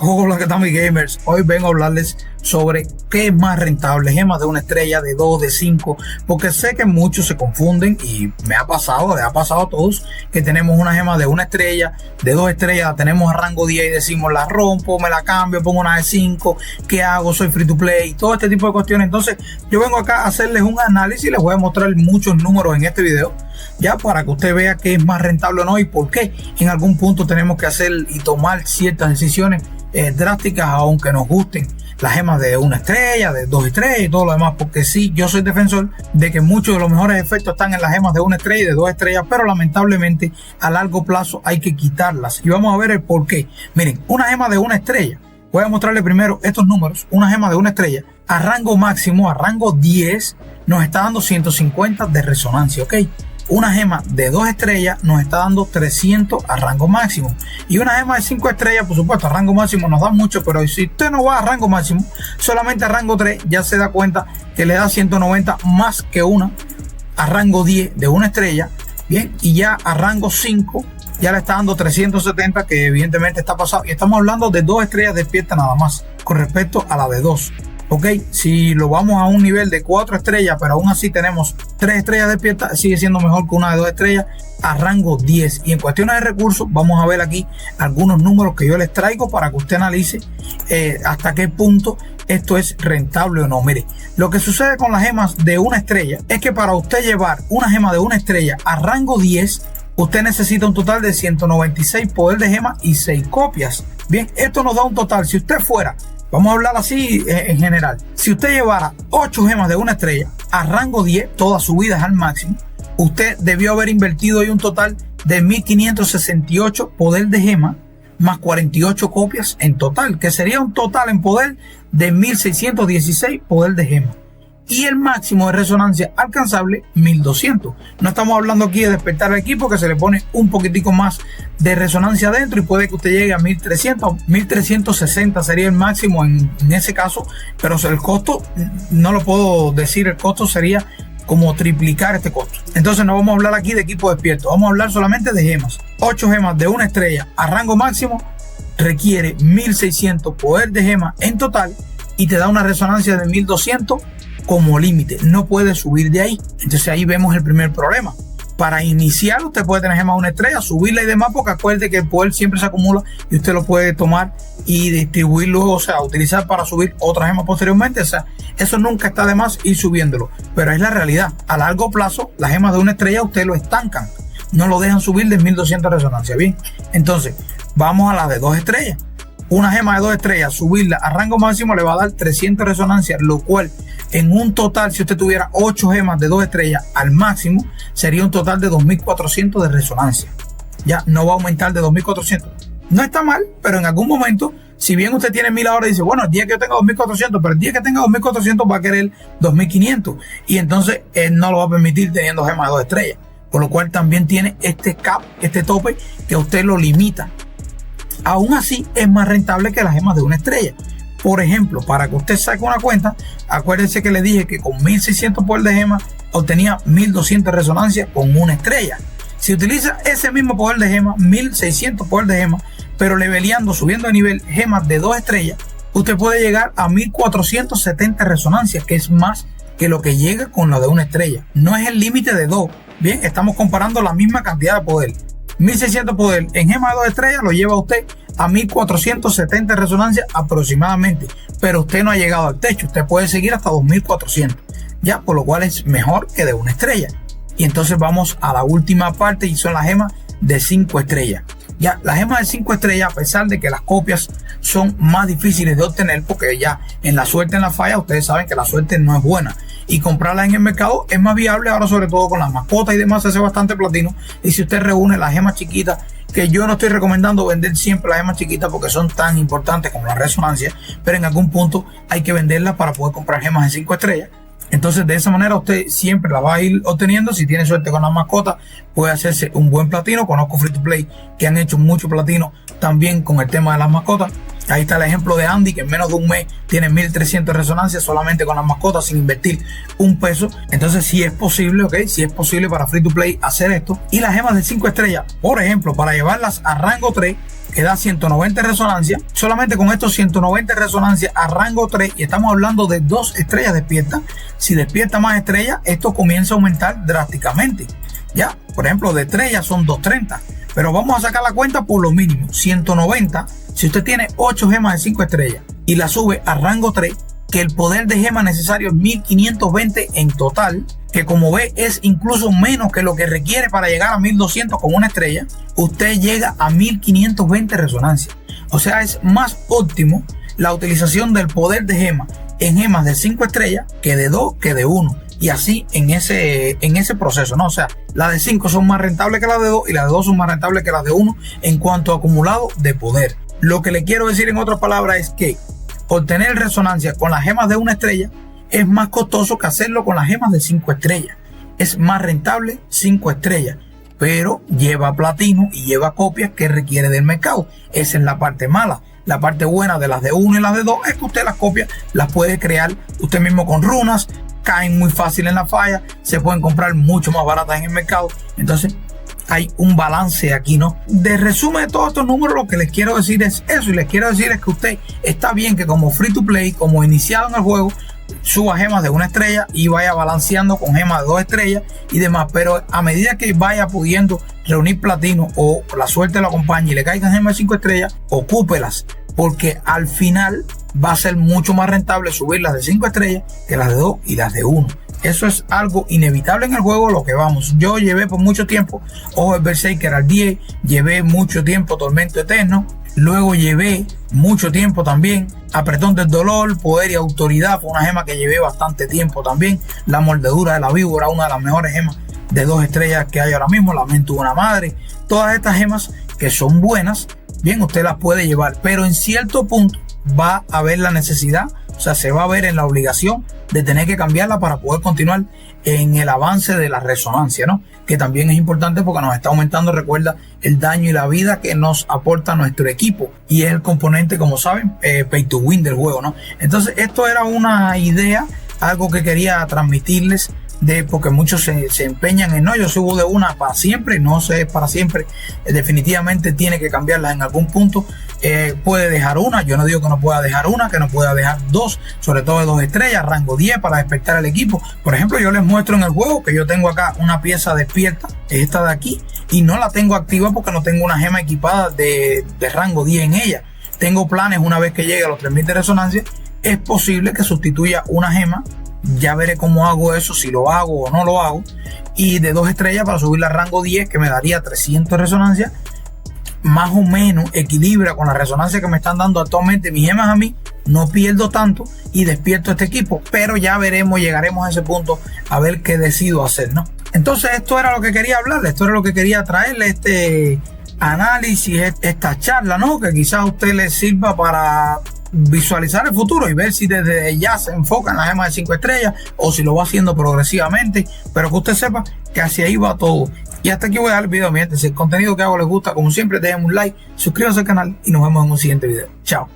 Hola, ¿qué tal mis gamers? Hoy vengo a hablarles sobre qué es más rentable, gemas de una estrella, de 2, de 5, porque sé que muchos se confunden y me ha pasado, le ha pasado a todos, que tenemos una gema de una estrella, de 2 estrellas, la tenemos a rango 10 y decimos la rompo, me la cambio, pongo una de 5, ¿qué hago? Soy free to play, todo este tipo de cuestiones. Entonces yo vengo acá a hacerles un análisis y les voy a mostrar muchos números en este video, ya para que usted vea qué es más rentable o no y por qué en algún punto tenemos que hacer y tomar ciertas decisiones drásticas, aunque nos gusten las gemas de una estrella, de 2 estrellas y todo lo demás, porque sí, yo soy defensor de que muchos de los mejores efectos están en las gemas de una estrella y de 2 estrellas, pero lamentablemente a largo plazo hay que quitarlas y vamos a ver el por qué. Miren, una gema de una estrella, voy a mostrarle primero estos números. Una gema de una estrella a rango máximo, a rango 10, nos está dando 150 de resonancia, ¿ok? Una gema de 2 estrellas nos está dando 300 a rango máximo. Y una gema de 5 estrellas, por supuesto, a rango máximo nos da mucho, pero si usted no va a rango máximo, solamente a rango 3, ya se da cuenta que le da 190 más que una a rango 10 de una estrella. Bien, y ya a rango 5 ya le está dando 370, que evidentemente está pasado. Y estamos hablando de 2 estrellas despierta nada más, con respecto a la de 2. Ok, si lo vamos a un nivel de 4 estrellas, pero aún así tenemos 3 estrellas despiertas, sigue siendo mejor que una de 2 estrellas a rango 10. Y en cuestiones de recursos, vamos a ver aquí algunos números que yo les traigo para que usted analice hasta qué punto esto es rentable o no. Mire, lo que sucede con las gemas de una estrella es que para usted llevar una gema de una estrella a rango 10, usted necesita un total de 196 poder de gema y 6 copias. Bien, esto nos da un total, si usted fuera, vamos a hablar así en general, si usted llevara 8 gemas de una estrella a rango 10, todas subidas al máximo, usted debió haber invertido ahí un total de 1568 poder de gema más 48 copias en total, que sería un total en poder de 1616 poder de gema. Y el máximo de resonancia alcanzable 1200. No estamos hablando aquí de despertar el equipo, que se le pone un poquitico más de resonancia adentro y puede que usted llegue a 1300, 1360 sería el máximo en ese caso, pero el costo no lo puedo decir, el costo sería como triplicar este costo. Entonces no vamos a hablar aquí de equipo despierto, vamos a hablar solamente de gemas. 8 gemas de una estrella a rango máximo requiere 1600 poder de gema en total y te da una resonancia de 1200 como límite, no puede subir de ahí. Entonces ahí vemos el primer problema. Para iniciar usted puede tener gemas de una estrella, subirla y demás, porque acuerde que el poder siempre se acumula y usted lo puede tomar y distribuir luego, o sea, utilizar para subir otra gema posteriormente. O sea, eso nunca está de más ir subiéndolo, pero es la realidad. A largo plazo las gemas de una estrella usted lo estancan, no lo dejan subir de 1200 resonancia. Bien, entonces vamos a la de 2 estrellas. Una gema de 2 estrellas, subirla a rango máximo le va a dar 300 resonancia, lo cual en un total, si usted tuviera 8 gemas de 2 estrellas al máximo, sería un total de 2400 de resonancia. Ya no va a aumentar de 2400. No está mal, pero en algún momento, si bien usted tiene 1000 ahora y dice, bueno, el día que yo tenga 2400, pero el día que tenga 2400 va a querer 2500. Y entonces él no lo va a permitir teniendo gemas de 2 estrellas. Por lo cual también tiene este cap, este tope que usted lo limita. Aún así es más rentable que las gemas de una estrella. Por ejemplo, para que usted saque una cuenta, acuérdense que le dije que con 1600 poder de gema obtenía 1200 resonancia con una estrella. Si utiliza ese mismo poder de gema, 1600 poder de gema, pero leveleando, subiendo de nivel gemas de 2 estrellas, usted puede llegar a 1470 resonancias, que es más que lo que llega con la de una estrella. No es el límite de 2. Bien, estamos comparando la misma cantidad de poder. 1600 poder en gema de 2 estrellas lo lleva usted a 1470 resonancias aproximadamente, pero usted no ha llegado al techo, usted puede seguir hasta 2400, ya, por lo cual es mejor que de una estrella. Y entonces vamos a la última parte y son las gemas de 5 estrellas. Ya, las gemas de 5 estrellas, a pesar de que las copias son más difíciles de obtener, porque ya en la suerte, en la falla, ustedes saben que la suerte no es buena. Y comprarlas en el mercado es más viable ahora, sobre todo con las mascotas y demás, se hace bastante platino. Y si usted reúne las gemas chiquitas, que yo no estoy recomendando vender siempre las gemas chiquitas porque son tan importantes como la resonancia, pero en algún punto hay que venderlas para poder comprar gemas de 5 estrellas. Entonces de esa manera usted siempre la va a ir obteniendo. Si tiene suerte con las mascotas, puede hacerse un buen platino. Conozco free to play que han hecho mucho platino también con el tema de las mascotas. Ahí está el ejemplo de Andy, que en menos de un mes tiene 1300 resonancias solamente con las mascotas sin invertir un peso. Entonces sí es posible, ¿ok? Sí es posible para free to play hacer esto. Y las gemas de 5 estrellas, por ejemplo, para llevarlas a rango 3, que da 190 resonancias. Solamente con estos 190 resonancias a rango 3, y estamos hablando de 2 estrellas despiertas. Si despierta más estrellas, esto comienza a aumentar drásticamente. Ya, por ejemplo, de 3 ya son 230. Pero vamos a sacar la cuenta por lo mínimo. 190, si usted tiene 8 gemas de 5 estrellas y la sube a rango 3, que el poder de gema necesario es 1520 en total, que como ve es incluso menos que lo que requiere para llegar a 1200 con una estrella, usted llega a 1520 resonancias. O sea, es más óptimo la utilización del poder de gema en gemas de 5 estrellas que de 2 que de 1. Y así en ese proceso, ¿no? O sea, las de 5 son más rentables que las de 2 y las de 2 son más rentables que las de 1 en cuanto a acumulado de poder. Lo que le quiero decir en otras palabras es que obtener resonancia con las gemas de 1 estrella es más costoso que hacerlo con las gemas de 5 estrellas. Es más rentable 5 estrellas, pero lleva platino y lleva copias que requiere del mercado. Esa es la parte mala. La parte buena de las de 1 y las de 2 es que usted las copias las puede crear usted mismo con runas, caen muy fácil en la falla, se pueden comprar mucho más baratas en el mercado. Entonces hay un balance aquí, ¿no? De resumen de todos estos números, lo que les quiero decir es eso, y les quiero decir es que usted está bien que como free to play, como iniciado en el juego, suba gemas de 1 estrella y vaya balanceando con gemas de 2 estrellas y demás, pero a medida que vaya pudiendo reunir platino o la suerte lo acompañe y le caigan gemas de 5 estrellas, ocúpelas, porque al final va a ser mucho más rentable subir las de 5 estrellas que las de 2 y las de 1. Eso es algo inevitable en el juego, lo que vamos. Yo llevé por mucho tiempo Ojo del Berserker al 10, llevé mucho tiempo Tormento Eterno, luego llevé mucho tiempo también Apretón del Dolor, Poder y Autoridad, fue una gema que llevé bastante tiempo también. La Mordedura de la Víbora, una de las mejores gemas de 2 estrellas que hay ahora mismo. Lamento de una Madre. Todas estas gemas que son buenas, bien, usted las puede llevar, pero en cierto punto va a haber la necesidad, o sea, se va a ver en la obligación de tener que cambiarla para poder continuar en el avance de la resonancia, ¿no? Que también es importante porque nos está aumentando, recuerda, el daño y la vida que nos aporta nuestro equipo, y es el componente, como saben, pay to win del juego, ¿no? Entonces esto era una idea, algo que quería transmitirles, porque muchos se empeñan en no, yo subo de una para siempre. No sé, para siempre, definitivamente tiene que cambiarlas en algún punto. Puede dejar una, yo no digo que no pueda dejar una, que no pueda dejar 2, sobre todo de 2 estrellas, rango 10, para despertar al equipo. Por ejemplo, yo les muestro en el juego que yo tengo acá una pieza despierta, esta de aquí, y no la tengo activa porque no tengo una gema equipada de rango 10 en ella. Tengo planes, una vez que llegue a los 3000 de resonancia, es posible que sustituya una gema. Ya veré cómo hago eso, si lo hago o no lo hago, y de 2 estrellas para subirla a rango 10, que me daría 300 resonancias, más o menos equilibra con la resonancia que me están dando actualmente mis gemas a mí. No pierdo tanto y despierto este equipo, pero ya veremos, llegaremos a ese punto a ver qué decido hacer, ¿no? Entonces esto era lo que quería hablarle, esto era lo que quería traerle, este análisis, esta charla, ¿no? Que quizás a usted le sirva para visualizar el futuro y ver si desde ya se enfoca en la gema de 5 estrellas o si lo va haciendo progresivamente, pero que usted sepa que hacia ahí va todo. Y hasta aquí voy a dar el video, mi gente. Si el contenido que hago les gusta, como siempre, déjenme un like, suscríbanse al canal y nos vemos en un siguiente video. Chao.